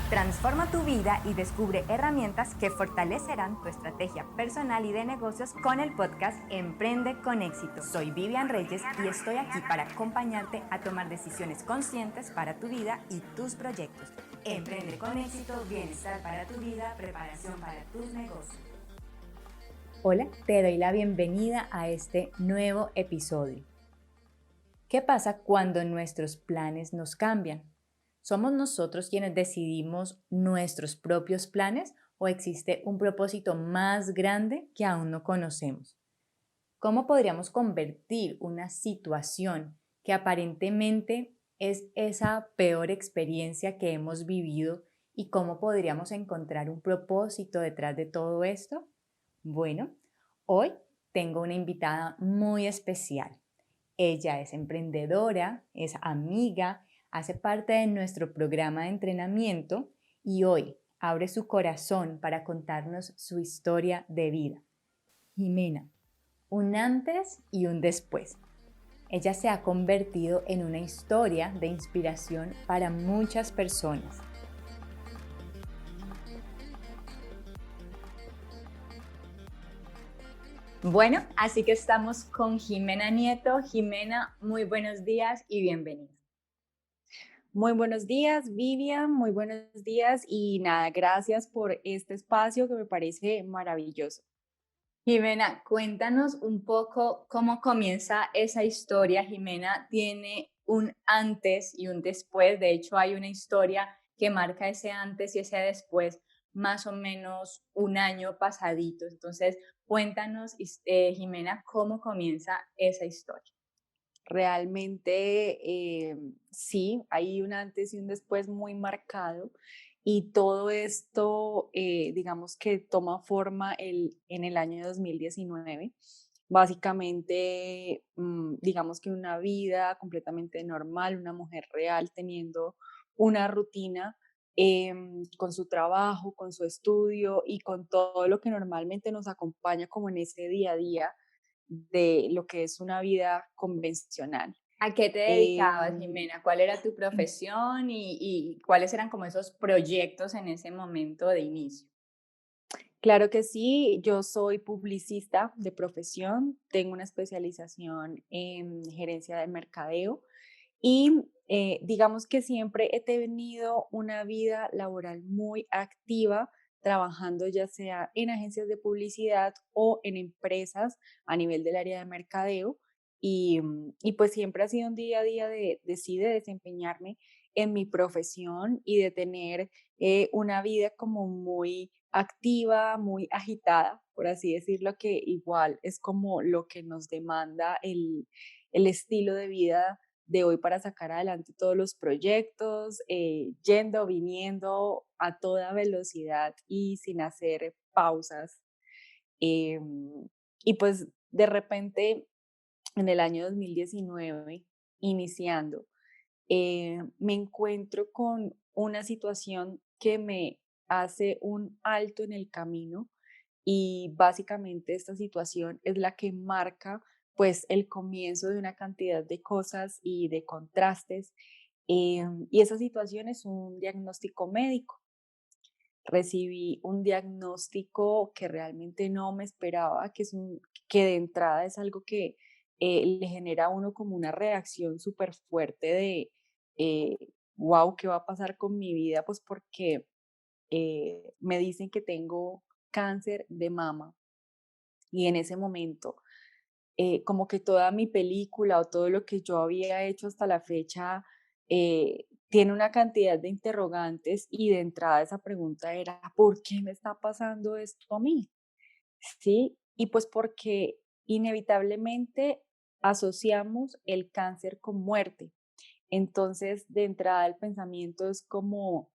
Transforma tu vida y descubre herramientas que fortalecerán tu estrategia personal y de negocios con el podcast Emprende con éxito. Soy Vivian Reyes y estoy aquí para acompañarte a tomar decisiones conscientes para tu vida y tus proyectos. Emprende con éxito, bienestar para tu vida, preparación para tus negocios. Hola, te doy la bienvenida a este nuevo episodio. ¿Qué pasa cuando nuestros planes nos cambian? ¿Somos nosotros quienes decidimos nuestros propios planes o existe un propósito más grande que aún no conocemos? ¿Cómo podríamos convertir una situación que aparentemente es esa peor experiencia que hemos vivido y cómo podríamos encontrar un propósito detrás de todo esto? Bueno, hoy tengo una invitada muy especial. Ella es emprendedora, es amiga, hace parte de nuestro programa de entrenamiento y hoy abre su corazón para contarnos su historia de vida. Jimena, un antes y un después. Ella se ha convertido en una historia de inspiración para muchas personas. Bueno, así que estamos con Jimena Nieto. Jimena, muy buenos días y bienvenida. Muy buenos días, Vivian, muy buenos días y nada, gracias por este espacio que me parece maravilloso. Jimena, cuéntanos un poco cómo comienza esa historia. Jimena tiene un antes y un después. De hecho, hay una historia que marca ese antes y ese después, más o menos un año pasadito. Entonces, cuéntanos, Jimena, cómo comienza esa historia. Realmente sí, hay un antes y un después muy marcado y todo esto, digamos que toma forma en el año 2019. Básicamente, digamos que una vida completamente normal, una mujer real teniendo una rutina con su trabajo, con su estudio y con todo lo que normalmente nos acompaña como en ese día a día de lo que es una vida convencional. ¿A qué te dedicabas, Em, Jimena? ¿Cuál era tu profesión y cuáles eran como esos proyectos en ese momento de inicio? claro que sí, yo soy publicista de profesión, tengo una especialización en gerencia de mercadeo y digamos que siempre he tenido una vida laboral muy activa, trabajando ya sea en agencias de publicidad o en empresas a nivel del área de mercadeo. Y pues siempre ha sido un día a día de desempeñarme en mi profesión y de tener una vida como muy activa, muy agitada, por así decirlo, que igual es como lo que nos demanda el estilo de vida de hoy para sacar adelante todos los proyectos, yendo, viniendo a toda velocidad y sin hacer pausas. Em, y pues de repente en el año 2019, iniciando, me encuentro con una situación que me hace un alto en el camino y básicamente esta situación es la que marca pues el comienzo de una cantidad de cosas y de contrastes. Y esa situación es un diagnóstico médico. Recibí un diagnóstico que realmente no me esperaba, que de entrada es algo que le genera a uno como una reacción súper fuerte de, eh, wow, ¿qué va a pasar con mi vida? Pues porque me dicen que tengo cáncer de mama y en ese momento, como que toda mi película o todo lo que yo había hecho hasta la fecha tiene una cantidad de interrogantes y de entrada esa pregunta era, ¿por qué me está pasando esto a mí? ¿Sí? Y pues porque inevitablemente asociamos el cáncer con muerte. Entonces, de entrada el pensamiento es como,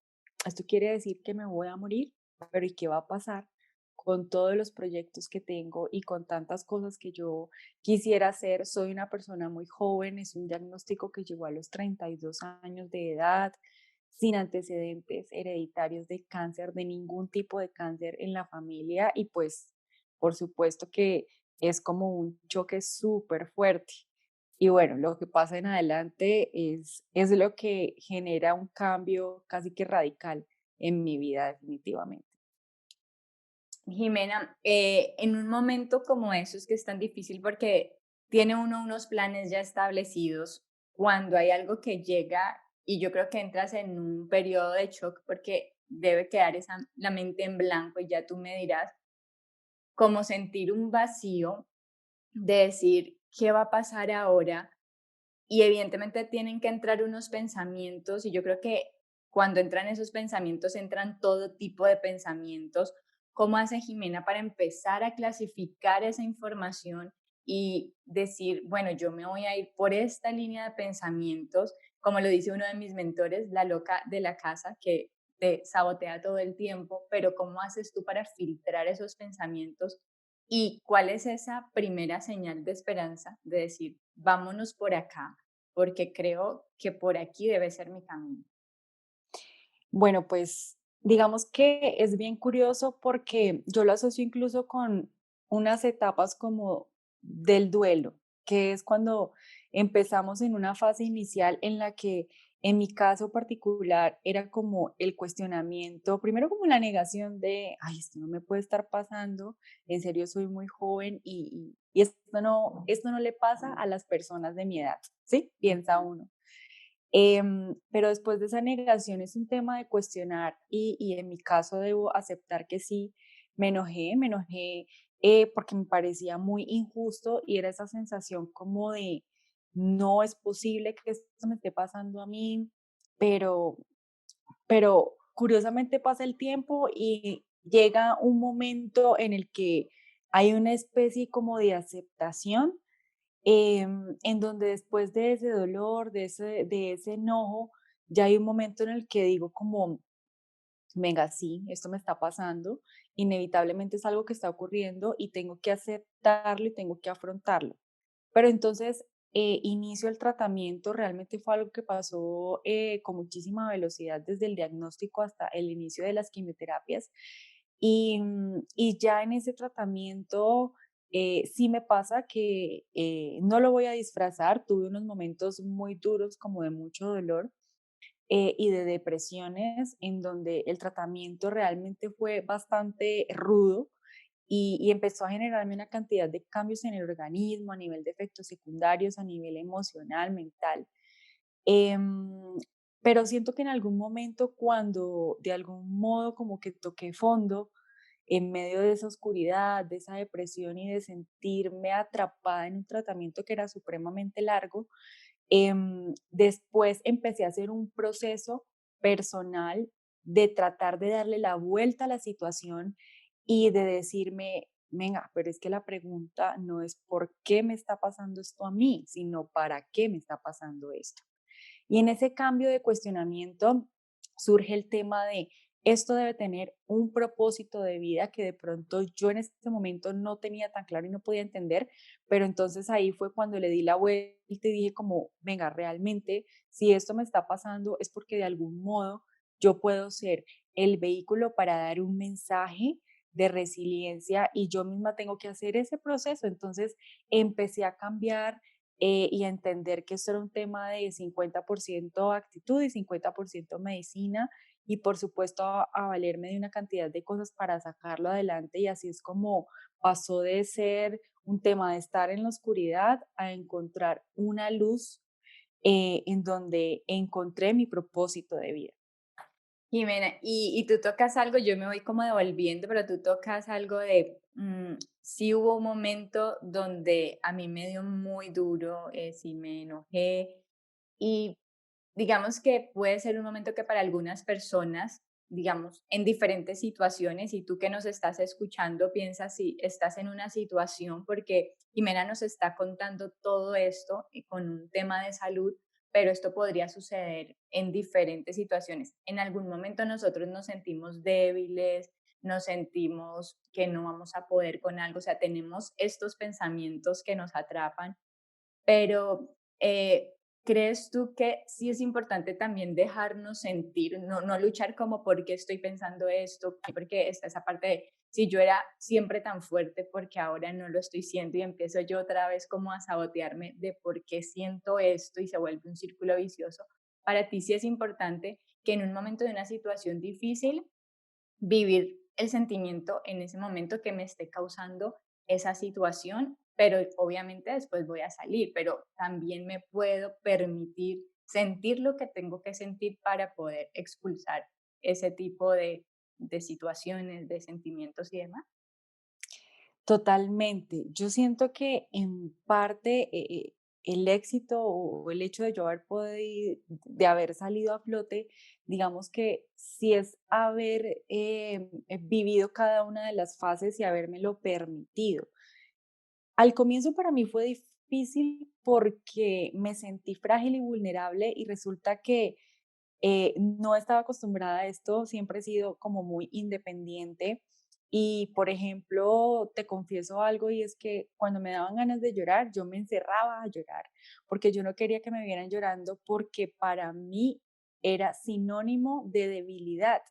esto quiere decir que me voy a morir, pero ¿y qué va a pasar con todos los proyectos que tengo y con tantas cosas que yo quisiera hacer? Soy una persona muy joven, es un diagnóstico que llegó a los 32 años de edad, sin antecedentes hereditarios de cáncer, de ningún tipo de cáncer en la familia y pues por supuesto que es como un choque súper fuerte. Y bueno, lo que pasa en adelante es lo que genera un cambio casi que radical. en mi vida definitivamente. Jimena, en un momento como esos que es tan difícil porque tiene uno unos planes ya establecidos, cuando hay algo que llega y yo creo que entras en un periodo de shock porque debe quedar la mente en blanco y ya tú me dirás, como sentir un vacío de decir, ¿qué va a pasar ahora? Y evidentemente tienen que entrar unos pensamientos y yo creo que cuando entran esos pensamientos, entran todo tipo de pensamientos. ¿Cómo hace Jimena para empezar a clasificar esa información y decir, bueno, yo me voy a ir por esta línea de pensamientos, como lo dice uno de mis mentores, la loca de la casa, que te sabotea todo el tiempo, pero ¿cómo haces tú para filtrar esos pensamientos? ¿Y cuál es esa primera señal de esperanza de decir, vámonos por acá, porque creo que por aquí debe ser mi camino? Bueno, pues digamos que es bien curioso porque yo lo asocio incluso con unas etapas como del duelo, que es cuando empezamos en una fase inicial en la que en mi caso particular era como el cuestionamiento, primero como la negación de, ay, esto no me puede estar pasando, en serio soy muy joven y esto no le pasa a las personas de mi edad, ¿sí? Piensa uno. Pero después de esa negación es un tema de cuestionar y en mi caso debo aceptar que sí, me enojé porque me parecía muy injusto y era esa sensación como de no es posible que esto me esté pasando a mí, pero, pero curiosamente pasa el tiempo y llega un momento en el que hay una especie como de aceptación en donde después de ese dolor, de ese enojo, ya hay un momento en el que digo como, venga, sí, esto me está pasando, inevitablemente es algo que está ocurriendo y tengo que aceptarlo y tengo que afrontarlo. Pero entonces, inicio el tratamiento, realmente fue algo que pasó con muchísima velocidad desde el diagnóstico hasta el inicio de las quimioterapias. Y ya en ese tratamiento sí me pasa que no lo voy a disfrazar, tuve unos momentos muy duros como de mucho dolor y de depresiones en donde el tratamiento realmente fue bastante rudo y empezó a generarme una cantidad de cambios en el organismo a nivel de efectos secundarios, a nivel emocional, mental. Em, pero siento que en algún momento cuando de algún modo como que toqué fondo en medio de esa oscuridad, de esa depresión y de sentirme atrapada en un tratamiento que era supremamente largo, después empecé a hacer un proceso personal de tratar de darle la vuelta a la situación y de decirme, venga, pero es que la pregunta no es por qué me está pasando esto a mí, sino para qué me está pasando esto. Y en ese cambio de cuestionamiento surge el tema de esto debe tener un propósito de vida que de pronto yo en este momento no tenía tan claro y no podía entender, pero entonces ahí fue cuando le di la vuelta y dije como, venga, realmente si esto me está pasando es porque de algún modo yo puedo ser el vehículo para dar un mensaje de resiliencia y yo misma tengo que hacer ese proceso. Entonces empecé a cambiar y a entender que esto era un tema de 50% actitud y 50% medicina y por supuesto a valerme de una cantidad de cosas para sacarlo adelante y así es como pasó de ser un tema de estar en la oscuridad a encontrar una luz en donde encontré mi propósito de vida. Jimena, y tú tocas algo, yo me voy como devolviendo, pero tú tocas algo de, sí hubo un momento donde a mí me dio muy duro, sí me enojé y digamos que puede ser un momento que para algunas personas, digamos, en diferentes situaciones, y tú que nos estás escuchando, piensa si estás en una situación, porque Jimena nos está contando todo esto con un tema de salud, pero esto podría suceder en diferentes situaciones. En algún momento nosotros nos sentimos débiles, nos sentimos que no vamos a poder con algo, o sea, tenemos estos pensamientos que nos atrapan, pero, ¿crees tú que sí es importante también dejarnos sentir, no luchar como por qué estoy pensando esto? Porque está esa parte de, si yo era siempre tan fuerte, porque ahora no lo estoy siendo y empiezo yo otra vez como a sabotearme de por qué siento esto y se vuelve un círculo vicioso. Para ti sí es importante que en un momento de una situación difícil, vivir el sentimiento en ese momento que me esté causando esa situación, pero obviamente después voy a salir, pero también me puedo permitir sentir lo que tengo que sentir para poder expulsar ese tipo de situaciones, de sentimientos y demás. Totalmente. Yo siento que en parte el éxito o el hecho de yo haber podido, de haber salido a flote, digamos que sí es haber vivido cada una de las fases y habérmelo permitido. Al comienzo para mí fue difícil porque me sentí frágil y vulnerable y resulta que no estaba acostumbrada a esto, siempre he sido como muy independiente y, por ejemplo, te confieso algo y es que cuando me daban ganas de llorar, yo me encerraba a llorar, porque yo no quería que me vieran llorando porque para mí era sinónimo de debilidad.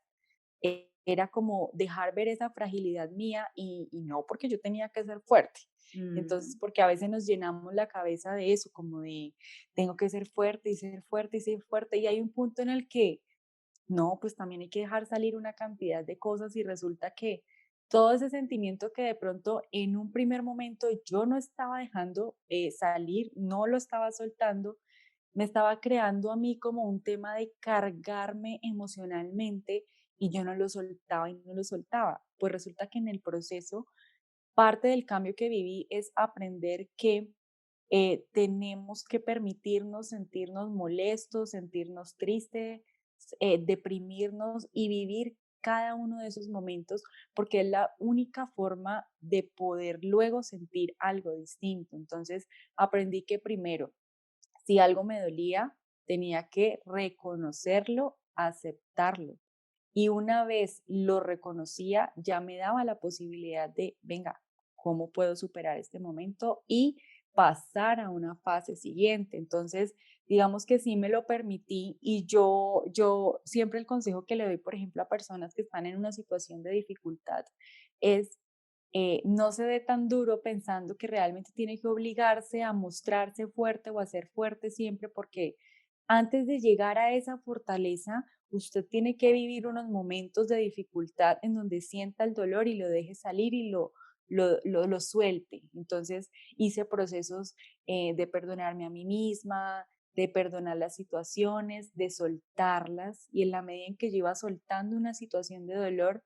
Era como dejar ver esa fragilidad mía y no porque yo tenía que ser fuerte. Entonces, Mm. porque a veces nos llenamos la cabeza de eso, como de tengo que ser fuerte y ser fuerte y ser fuerte. Y hay un punto en el que no, pues también hay que dejar salir una cantidad de cosas y resulta que todo ese sentimiento que de pronto en un primer momento yo no estaba dejando salir, no lo estaba soltando, me estaba creando a mí como un tema de cargarme emocionalmente y yo no lo soltaba y no lo soltaba. Pues resulta que en el proceso, parte del cambio que viví es aprender que tenemos que permitirnos sentirnos molestos, sentirnos tristes, deprimirnos y vivir cada uno de esos momentos porque es la única forma de poder luego sentir algo distinto. Entonces aprendí que primero, si algo me dolía, tenía que reconocerlo, aceptarlo. Y una vez lo reconocía, ya me daba la posibilidad de, venga, ¿cómo puedo superar este momento y pasar a una fase siguiente? Entonces, digamos que sí me lo permití y yo siempre el consejo que le doy, por ejemplo, a personas que están en una situación de dificultad es no se dé tan duro pensando que realmente tiene que obligarse a mostrarse fuerte o a ser fuerte siempre, porque antes de llegar a esa fortaleza, usted tiene que vivir unos momentos de dificultad en donde sienta el dolor y lo deje salir y lo suelte. Entonces hice procesos de perdonarme a mí misma, de perdonar las situaciones, de soltarlas y en la medida en que yo iba soltando una situación de dolor,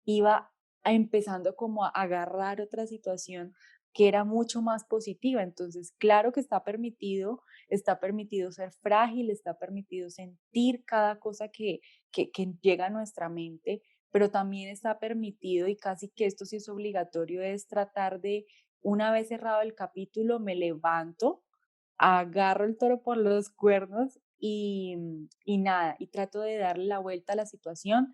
iba empezando como a agarrar otra situación que era mucho más positiva. Entonces, claro que está permitido ser frágil, está permitido sentir cada cosa que llega a nuestra mente, pero también está permitido y casi que esto sí es obligatorio, es tratar de, una vez cerrado el capítulo, me levanto, agarro el toro por los cuernos y nada, y trato de darle la vuelta a la situación,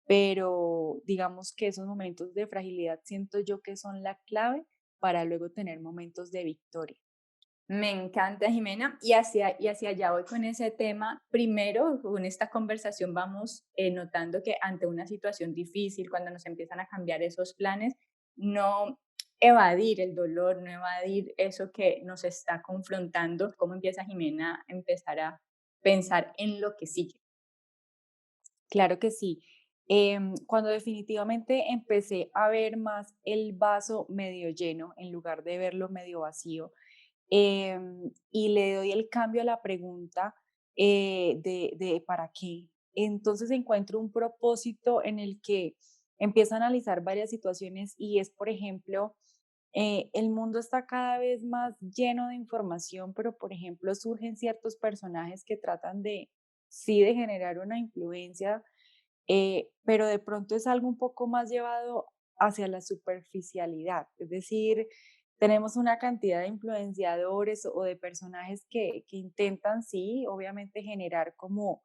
pero digamos que esos momentos de fragilidad siento yo que son la clave para luego tener momentos de victoria. Me encanta, Jimena, y hacia allá voy con ese tema. Primero, con esta conversación vamos notando que ante una situación difícil, cuando nos empiezan a cambiar esos planes, no evadir el dolor, no evadir eso que nos está confrontando. ¿Cómo empieza Jimena a empezar a pensar en lo que sigue? Claro que sí. Cuando definitivamente empecé a ver más el vaso medio lleno en lugar de verlo medio vacío, y le doy el cambio a la pregunta de ¿para qué? Entonces encuentro un propósito en el que empiezo a analizar varias situaciones y es, por ejemplo, el mundo está cada vez más lleno de información, pero, por ejemplo, surgen ciertos personajes que tratan de, sí, de generar una influencia, pero de pronto es algo un poco más llevado hacia la superficialidad. Es decir, tenemos una cantidad de influenciadores o de personajes que intentan, sí, obviamente generar como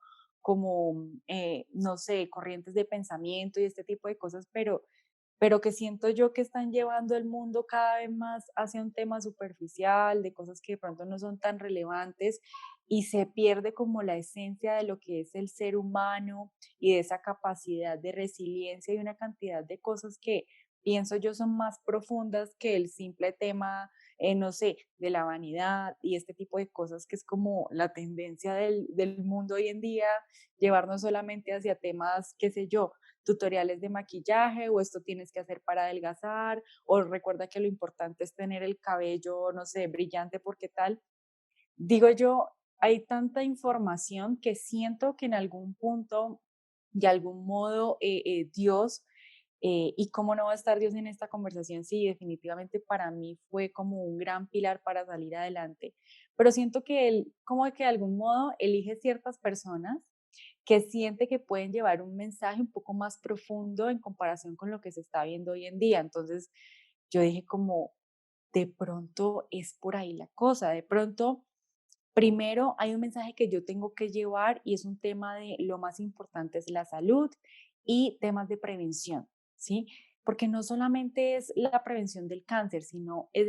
no sé, corrientes de pensamiento y este tipo de cosas, pero que siento yo que están llevando el mundo cada vez más hacia un tema superficial, de cosas que de pronto no son tan relevantes y se pierde como la esencia de lo que es el ser humano y de esa capacidad de resiliencia y una cantidad de cosas que pienso yo, son más profundas que el simple tema, no sé, de la vanidad y este tipo de cosas que es como la tendencia del mundo hoy en día, llevarnos solamente hacia temas, qué sé yo, tutoriales de maquillaje o esto tienes que hacer para adelgazar o recuerda que lo importante es tener el cabello, no sé, brillante porque tal. Digo yo, hay tanta información que siento que en algún punto, de algún modo, Dios, y cómo no va a estar Dios en esta conversación, sí, definitivamente para mí fue como un gran pilar para salir adelante, pero siento que Él, como que de algún modo, elige ciertas personas que siente que pueden llevar un mensaje un poco más profundo en comparación con lo que se está viendo hoy en día. Entonces, yo dije como, de pronto es por ahí la cosa, de pronto primero, hay un mensaje que yo tengo que llevar y es un tema de lo más importante es la salud y temas de prevención, ¿sí? Porque no solamente es la prevención del cáncer, sino es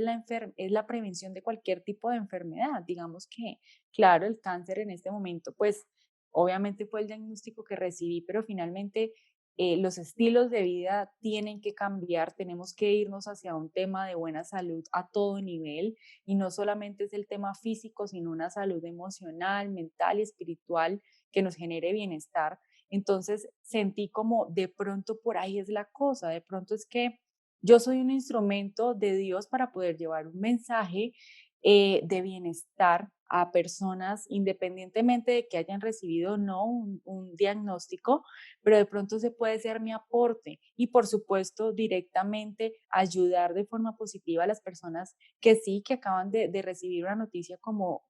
es la prevención de cualquier tipo de enfermedad. Digamos que, claro, el cáncer en este momento, pues obviamente fue el diagnóstico que recibí, pero finalmente los estilos de vida tienen que cambiar, tenemos que irnos hacia un tema de buena salud a todo nivel y no solamente es el tema físico, sino una salud emocional, mental y espiritual que nos genere bienestar. Entonces sentí como de pronto por ahí es la cosa, de pronto es que yo soy un instrumento de Dios para poder llevar un mensaje de bienestar a personas independientemente de que hayan recibido o no un diagnóstico, pero de pronto se puede ser mi aporte y por supuesto directamente ayudar de forma positiva a las personas que sí, que acaban de recibir una noticia como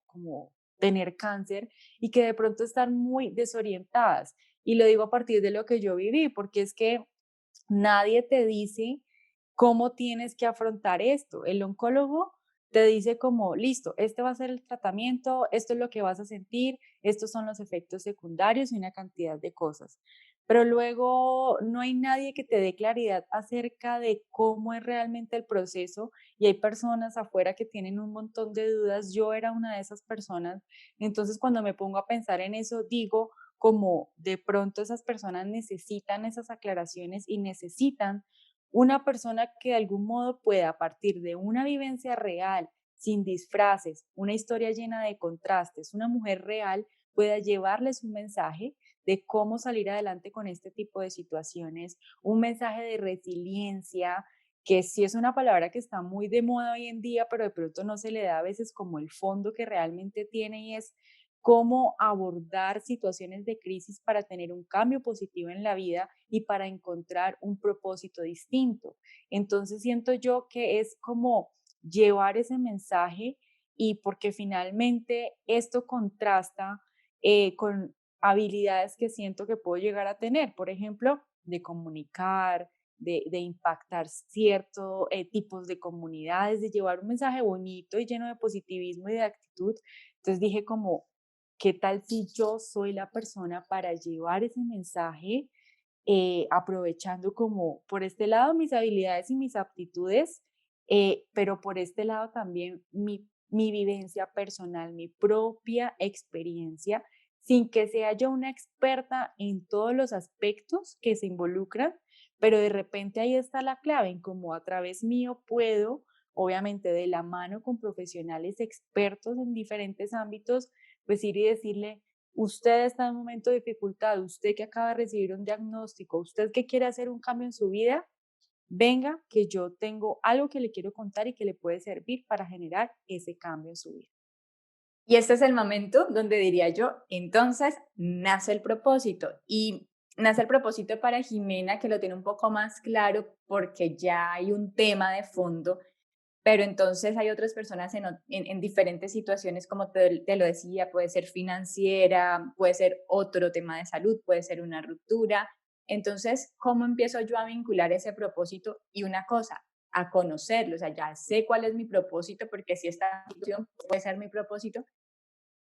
tener cáncer y que de pronto están muy desorientadas. Y lo digo a partir de lo que yo viví, porque es que nadie te dice cómo tienes que afrontar esto. El oncólogo te dice como, listo, este va a ser el tratamiento, esto es lo que vas a sentir, estos son los efectos secundarios y una cantidad de cosas. Pero luego no hay nadie que te dé claridad acerca de cómo es realmente el proceso y hay personas afuera que tienen un montón de dudas. Yo era una de esas personas. Entonces, cuando me pongo a pensar en eso, digo, como de pronto esas personas necesitan esas aclaraciones y necesitan una persona que de algún modo pueda, a partir de una vivencia real, sin disfraces, una historia llena de contrastes, una mujer real pueda llevarles un mensaje de cómo salir adelante con este tipo de situaciones, un mensaje de resiliencia, que sí es una palabra que está muy de moda hoy en día, pero de pronto no se le da a veces como el fondo que realmente tiene y es cómo abordar situaciones de crisis para tener un cambio positivo en la vida y para encontrar un propósito distinto. Entonces siento yo que es como llevar ese mensaje y porque finalmente esto contrasta con habilidades que siento que puedo llegar a tener, por ejemplo, de comunicar, de impactar ciertos tipos de comunidades, de llevar un mensaje bonito y lleno de positivismo y de actitud. Entonces dije como, ¿qué tal si yo soy la persona para llevar ese mensaje, aprovechando como por este lado mis habilidades y mis aptitudes, pero por este lado también mi vivencia personal, mi propia experiencia, sin que sea yo una experta en todos los aspectos que se involucran, pero de repente ahí está la clave en cómo a través mío puedo, obviamente de la mano con profesionales expertos en diferentes ámbitos, pues ir y decirle, usted está en un momento de dificultad, usted que acaba de recibir un diagnóstico, usted que quiere hacer un cambio en su vida, venga, que yo tengo algo que le quiero contar y que le puede servir para generar ese cambio en su vida. Y este es el momento donde diría yo, entonces nace el propósito. Y nace el propósito para Jimena, que lo tiene un poco más claro porque ya hay un tema de fondo, pero entonces hay otras personas en diferentes situaciones, como te lo decía, puede ser financiera, puede ser otro tema de salud, puede ser una ruptura. Entonces, ¿cómo empiezo yo a vincular ese propósito? Y una cosa, a conocerlo, o sea, ya sé cuál es mi propósito, porque si esta situación puede ser mi propósito,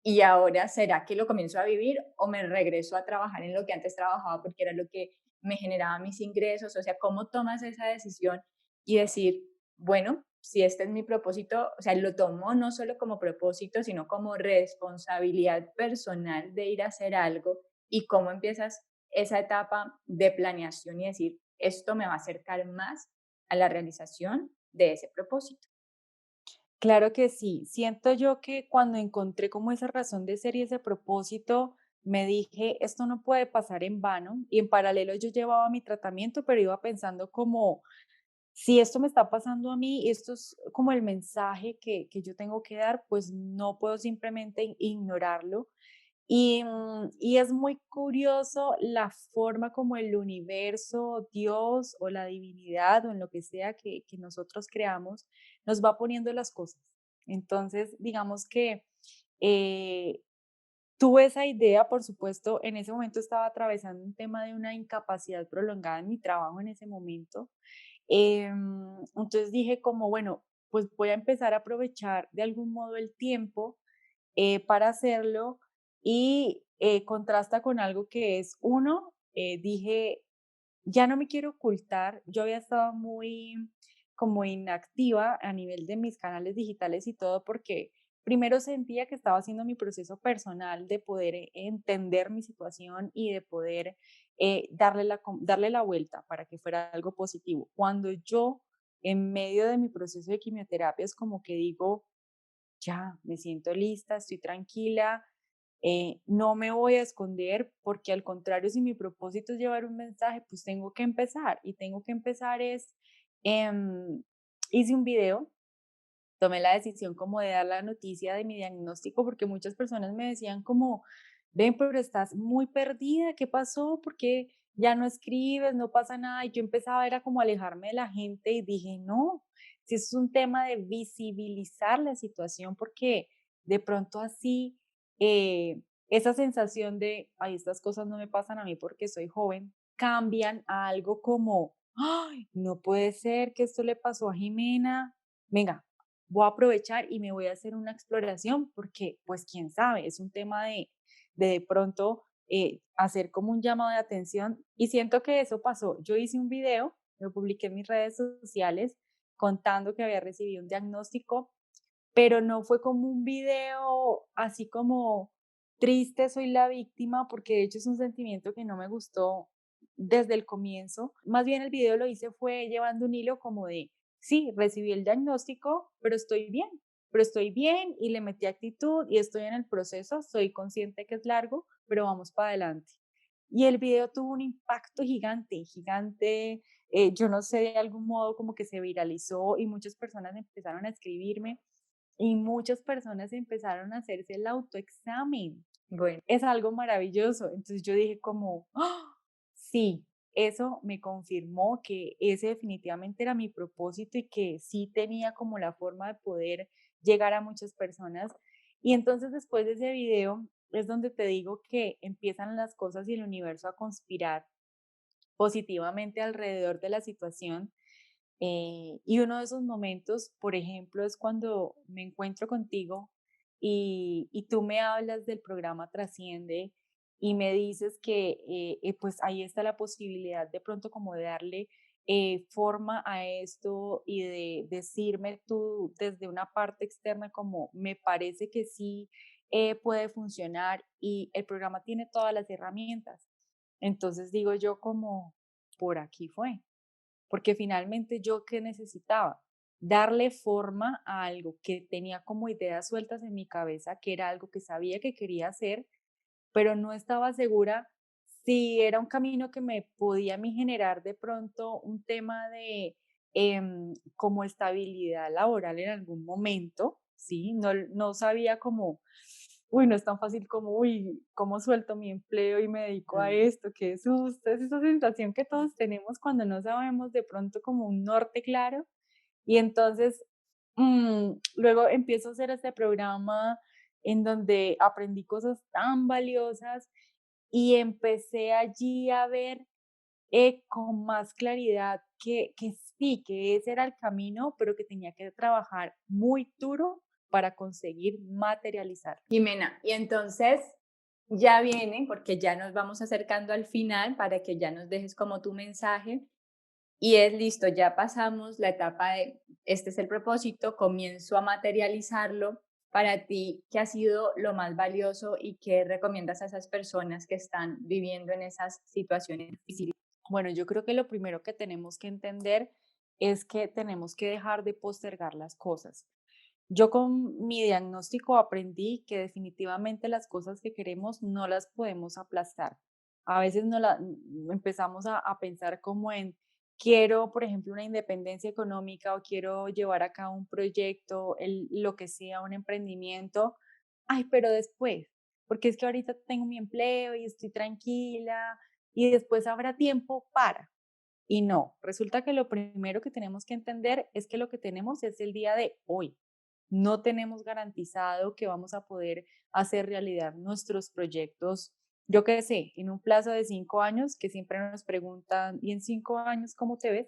y ahora, ¿será que lo comienzo a vivir o me regreso a trabajar en lo que antes trabajaba porque era lo que me generaba mis ingresos? O sea, ¿cómo tomas esa decisión y decir, bueno, si este es mi propósito, o sea, lo tomo no solo como propósito, sino como responsabilidad personal de ir a hacer algo y cómo empiezas esa etapa de planeación y decir, esto me va a acercar más a la realización de ese propósito. Claro que sí. Siento yo que cuando encontré como esa razón de ser y ese propósito, me dije, esto no puede pasar en vano. Y en paralelo yo llevaba mi tratamiento, pero iba pensando como, si esto me está pasando a mí, esto es como el mensaje que yo tengo que dar, pues no puedo simplemente ignorarlo. Y es muy curioso la forma como el universo, Dios o la divinidad o en lo que sea que nosotros creamos, nos va poniendo las cosas. Entonces, digamos que eh, tuve esa idea, por supuesto, en ese momento estaba atravesando un tema de una incapacidad prolongada en mi trabajo en ese momento. Entonces dije como, bueno, pues voy a empezar a aprovechar de algún modo el tiempo para hacerlo y contrasta con algo que es, uno, dije, ya no me quiero ocultar, yo había estado muy como inactiva a nivel de mis canales digitales y todo porque primero sentía que estaba haciendo mi proceso personal de poder entender mi situación y de poder darle la vuelta para que fuera algo positivo. Cuando yo en medio de mi proceso de quimioterapia es como que digo, ya, me siento lista, estoy tranquila, no me voy a esconder porque al contrario, si mi propósito es llevar un mensaje, pues tengo que empezar y tengo que empezar em, hice un video, tomé la decisión como de dar la noticia de mi diagnóstico porque muchas personas me decían como, ven, pero estás muy perdida, ¿qué pasó? Porque ya no escribes, no pasa nada. Y yo empezaba era como a alejarme de la gente y dije, no, si es un tema de visibilizar la situación porque de pronto así esa sensación de, ay, estas cosas no me pasan a mí porque soy joven, cambian a algo como, ay, no puede ser que esto le pasó a Jimena. Venga, voy a aprovechar y me voy a hacer una exploración porque, pues, quién sabe, es un tema de pronto hacer como un llamado de atención y siento que eso pasó. Yo hice un video, lo publiqué en mis redes sociales contando que había recibido un diagnóstico, pero no fue como un video así como triste, soy la víctima, porque de hecho es un sentimiento que no me gustó desde el comienzo. Más bien el video lo hice fue llevando un hilo como de, sí, recibí el diagnóstico, pero estoy bien y le metí actitud y estoy en el proceso, soy consciente que es largo, pero vamos para adelante. Y el video tuvo un impacto gigante, gigante. Yo no sé, de algún modo como que se viralizó y muchas personas empezaron a escribirme y muchas personas empezaron a hacerse el autoexamen. Bueno, Es algo maravilloso. Entonces yo dije como, ¡ah! Sí, eso me confirmó que ese definitivamente era mi propósito y que sí tenía como la forma de poder llegar a muchas personas. Y entonces después de ese video es donde te digo que empiezan las cosas y el universo a conspirar positivamente alrededor de la situación. Y uno de esos momentos, por ejemplo, es cuando me encuentro contigo y tú me hablas del programa Trasciende y me dices que pues ahí está la posibilidad de pronto como de darle forma a esto y de decirme tú desde una parte externa como me parece que sí puede funcionar y el programa tiene todas las herramientas. Entonces digo yo como, por aquí fue. Porque finalmente yo qué necesitaba, darle forma a algo que tenía como ideas sueltas en mi cabeza, que era algo que sabía que quería hacer, pero no estaba segura si era un camino que me podía a mí generar de pronto un tema de como estabilidad laboral en algún momento, ¿sí? No, no sabía cómo, uy, no es tan fácil como, uy, ¿cómo suelto mi empleo y me dedico a mm, esto? Qué susto, es esa sensación que todos tenemos cuando no sabemos de pronto como un norte claro. Y entonces, luego empiezo a hacer este programa en donde aprendí cosas tan valiosas y empecé allí a ver con más claridad que sí, que ese era el camino, pero que tenía que trabajar muy duro para conseguir materializar. Jimena, y entonces ya viene, porque ya nos vamos acercando al final para que ya nos dejes como tu mensaje. Y es listo, ya pasamos la etapa de, este es el propósito, comienzo a materializarlo. Para ti, ¿qué ha sido lo más valioso y qué recomiendas a esas personas que están viviendo en esas situaciones difíciles? Bueno, yo creo que lo primero que tenemos que entender es que tenemos que dejar de postergar las cosas. Yo con mi diagnóstico aprendí que definitivamente las cosas que queremos no las podemos aplastar. A veces empezamos a pensar como en, quiero, por ejemplo, una independencia económica o quiero llevar a cabo un proyecto, lo que sea, un emprendimiento. Ay, pero después, porque es que ahorita tengo mi empleo y estoy tranquila y después habrá tiempo para. Y no, resulta que lo primero que tenemos que entender es que lo que tenemos es el día de hoy. No tenemos garantizado que vamos a poder hacer realidad nuestros proyectos, yo qué sé, en un plazo de 5 años, que siempre nos preguntan, ¿y en 5 años cómo te ves?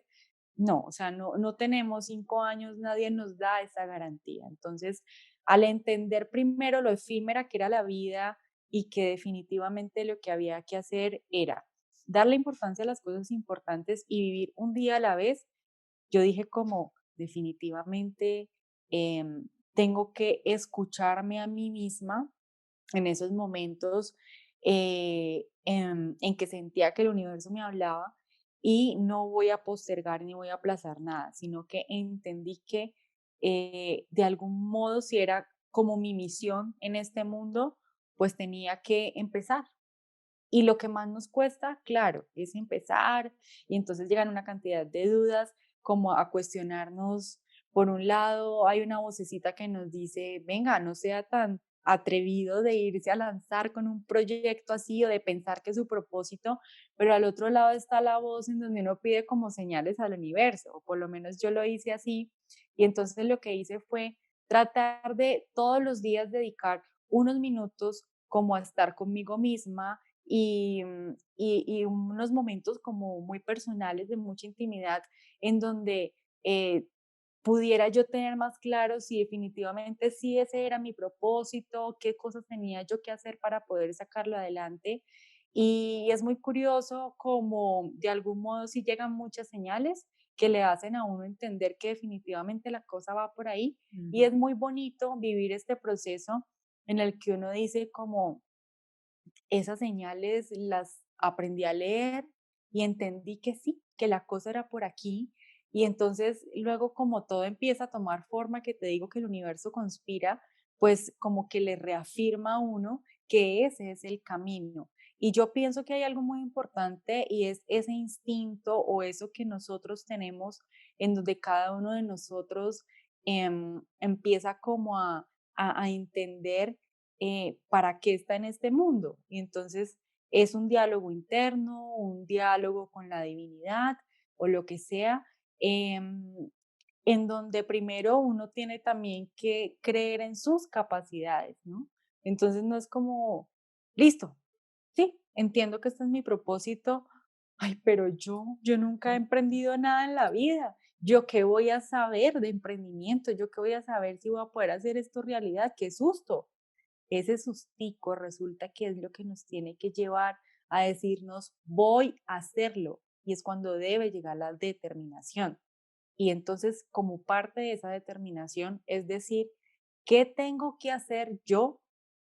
No, o sea, no tenemos 5 años, nadie nos da esa garantía. Entonces, al entender primero lo efímera que era la vida y que definitivamente lo que había que hacer era darle importancia a las cosas importantes y vivir un día a la vez, yo dije como definitivamente tengo que escucharme a mí misma en esos momentos en que sentía que el universo me hablaba y no voy a postergar ni voy a aplazar nada, sino que entendí que de algún modo si era como mi misión en este mundo, pues tenía que empezar. Y lo que más nos cuesta, claro, es empezar y entonces llegan una cantidad de dudas como a cuestionarnos. Por un lado, hay una vocecita que nos dice, venga, no sea tan atrevido de irse a lanzar con un proyecto así o de pensar que es su propósito, pero al otro lado está la voz en donde uno pide como señales al universo, o por lo menos yo lo hice así. Y entonces lo que hice fue tratar de todos los días dedicar unos minutos como a estar conmigo misma y unos momentos como muy personales de mucha intimidad en donde eh, pudiera yo tener más claro si definitivamente sí ese era mi propósito, qué cosas tenía yo que hacer para poder sacarlo adelante. Y es muy curioso como de algún modo sí llegan muchas señales que le hacen a uno entender que definitivamente la cosa va por ahí. Y Ujú. es muy bonito vivir este proceso en el que uno dice como, esas señales las aprendí a leer y entendí que sí, que la cosa era por aquí. Y entonces luego como todo empieza a tomar forma, que te digo que el universo conspira, pues como que le reafirma a uno que ese es el camino. Y yo pienso que hay algo muy importante y es ese instinto o eso que nosotros tenemos en donde cada uno de nosotros empieza como a entender para qué está en este mundo. Y entonces es un diálogo interno, un diálogo con la divinidad o lo que sea, em, en donde primero uno tiene también que creer en sus capacidades, ¿no? Entonces no es como, listo, sí, entiendo que este es mi propósito, ay, pero yo nunca he emprendido nada en la vida. ¿Yo qué voy a saber de emprendimiento? ¿Yo qué voy a saber si voy a poder hacer esto realidad? ¡Qué susto! Ese sustico resulta que es lo que nos tiene que llevar a decirnos, voy a hacerlo. Y es cuando debe llegar la determinación. Y entonces, como parte de esa determinación, es decir, ¿qué tengo que hacer yo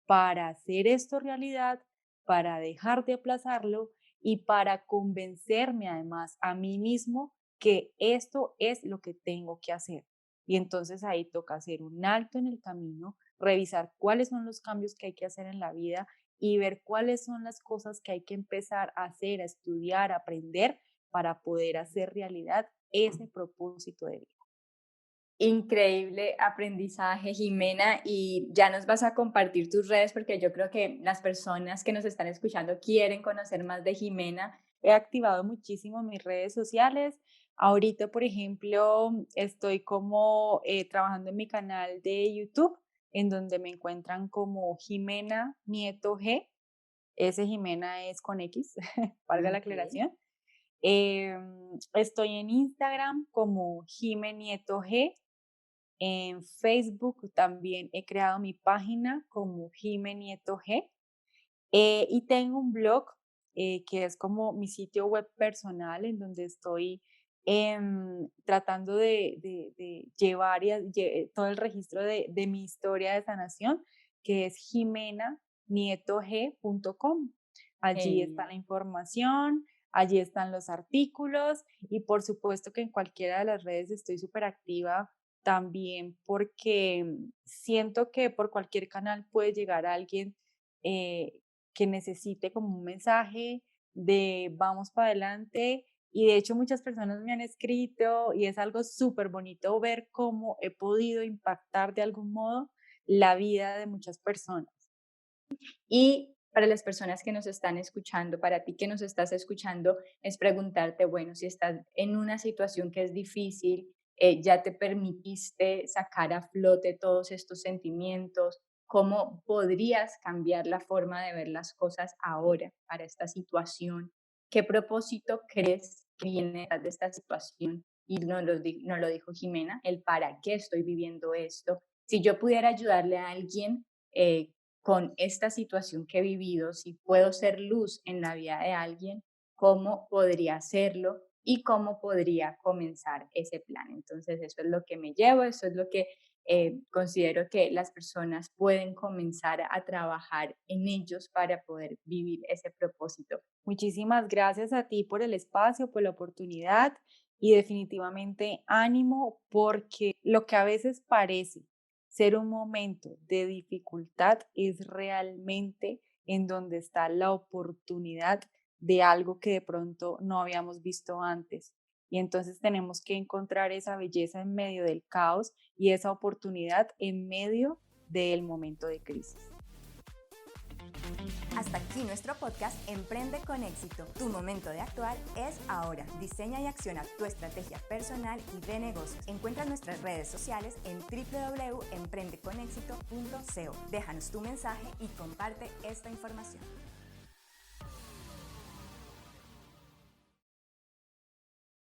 para hacer esto realidad, para dejar de aplazarlo y para convencerme además a mí mismo que esto es lo que tengo que hacer? Y entonces ahí toca hacer un alto en el camino, revisar cuáles son los cambios que hay que hacer en la vida y ver cuáles son las cosas que hay que empezar a hacer, a estudiar, a aprender para poder hacer realidad ese propósito de vida. Increíble aprendizaje, Jimena, y ya nos vas a compartir tus redes porque yo creo que las personas que nos están escuchando quieren conocer más de Jimena. He activado muchísimo mis redes sociales. Ahorita, por ejemplo, estoy como trabajando en mi canal de YouTube, en donde me encuentran como Jimena Nieto G. Ese Jimena es con X, valga la Ok. aclaración. Estoy en Instagram como Jime Nieto G. En Facebook también he creado mi página como Jime Nieto G. Y tengo un blog que es como mi sitio web personal en donde estoy tratando de llevar todo el registro de mi historia de sanación, que es jimenanietog.com. Allí está Genial. la información, allí están los artículos y por supuesto que en cualquiera de las redes estoy súper activa también porque siento que por cualquier canal puede llegar a alguien eh, que necesite como un mensaje de vamos para adelante. Y de hecho muchas personas me han escrito y es algo súper bonito ver cómo he podido impactar de algún modo la vida de muchas personas. Y para las personas que nos están escuchando, para ti que nos estás escuchando, es preguntarte, bueno, si estás en una situación que es difícil, ya te permitiste sacar a flote todos estos sentimientos, ¿cómo podrías cambiar la forma de ver las cosas ahora para esta situación? ¿Qué propósito crees que viene detrás de esta situación? Y nos lo dijo Jimena, el para qué estoy viviendo esto. Si yo pudiera ayudarle a alguien, con esta situación que he vivido, si puedo ser luz en la vida de alguien, cómo podría hacerlo y cómo podría comenzar ese plan. Entonces, eso es lo que me llevo, eso es lo que considero que las personas pueden comenzar a trabajar en ellos para poder vivir ese propósito. Muchísimas gracias a ti por el espacio, por la oportunidad y definitivamente ánimo porque lo que a veces parece ser un momento de dificultad es realmente en donde está la oportunidad de algo que de pronto no habíamos visto antes. Y entonces tenemos que encontrar esa belleza en medio del caos y esa oportunidad en medio del momento de crisis. Hasta aquí nuestro podcast Emprende con éxito. Tu momento de actuar es ahora. Diseña y acciona tu estrategia personal y de negocios. Encuentra nuestras redes sociales en www.emprendeconexito.co. Déjanos tu mensaje y comparte esta información.